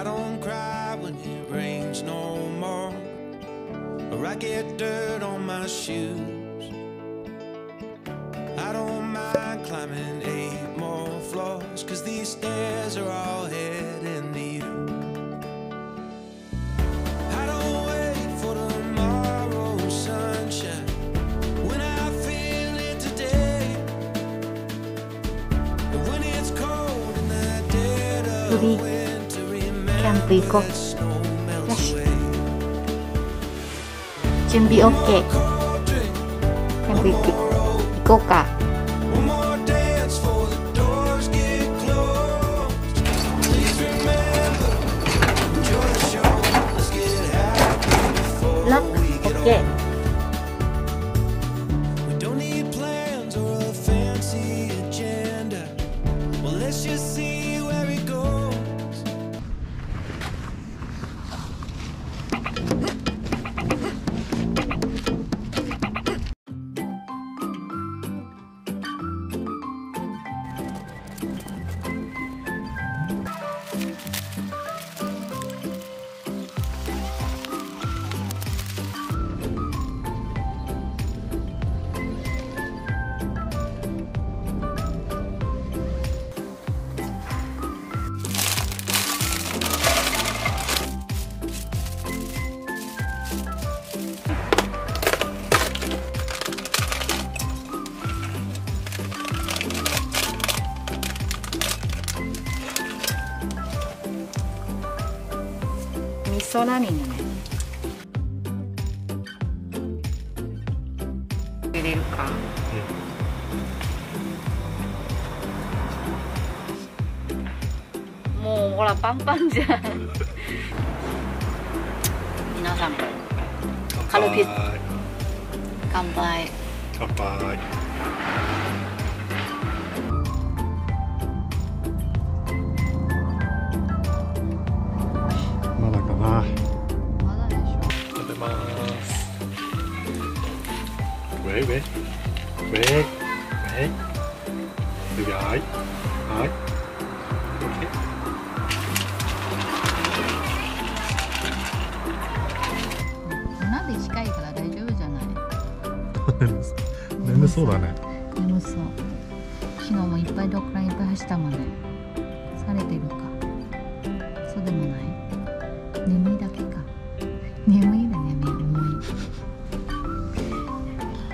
I don't cry when it rains no more, or I get dirt on my shoes. I don't mind climbing 8 more floors, 'cause these stairs are all heading to you. I don't wait for tomorrow's sunshine when I feel it today, and when it's cold in the dead of winter, remember キャンプ行こう。よし。準備 OK。キャンプ行こうか。ロック OK。味噌ラーメンね。入れるか。もうほらパンパンじゃん。皆さん、カルピス乾杯。乾杯。まだかな。まだでしょ。食べます。ウェイウェイウェイウェイすごい。はい。お鍋近いから大丈夫じゃない。眠そうだね。眠そう。昨日もいっぱいどっかいっぱい走ったもんね。疲れてるか。そうでもない。眠いだけか。眠いだね、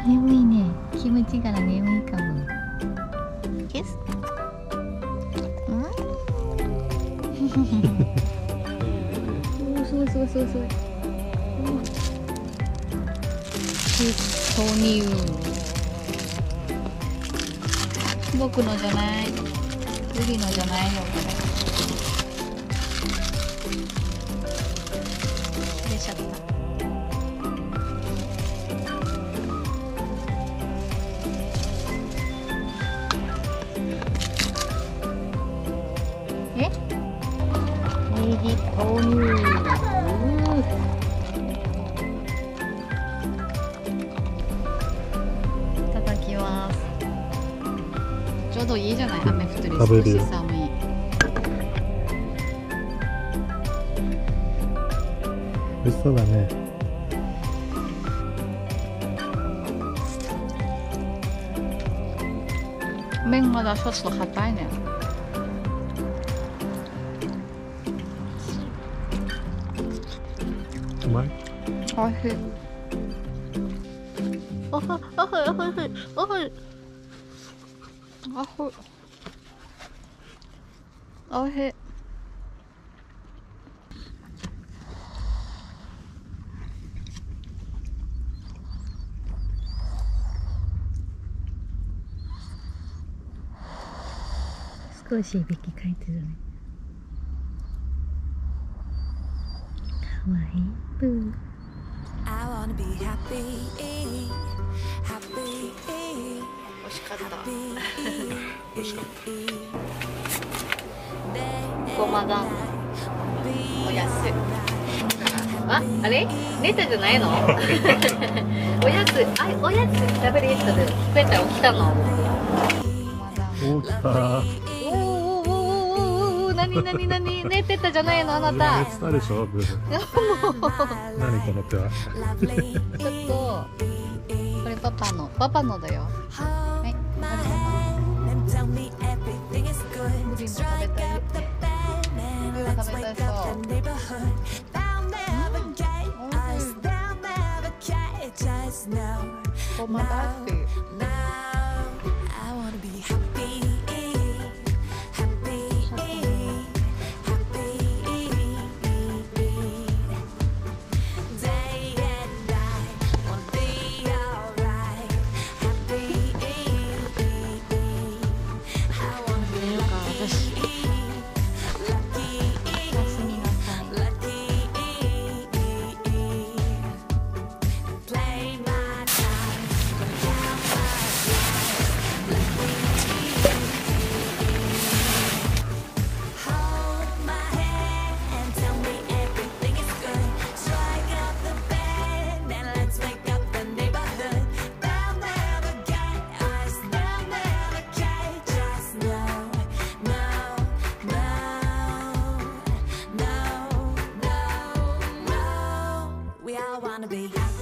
眠いね。気持ちから眠いかも。キス。おお、すごいすごいすごいすごい。投入。僕のじゃない。ブリのじゃないよ、これ。出ちゃった。え？ネギ投入。いただきます。ちょうどいいじゃない、雨降ってる。少し寒い。美味しそうだね。麺まだちょっと硬いね。うまい。おいしい。おいしい。おいしい。少しいびきかいてるね。かわいい。ブー。惜しかった。美味しかった。ごまがおやつ。あれ寝たじゃないの？おやつ食べる人でペタ起きたの？起きた。何何寝てたじゃないのあなた。寝てたでしょブー。何この手は。ちょっとこれパパのだよ。はい。ブリも食べたい。ブリも食べたいそう。ごまだっていう。Wanna be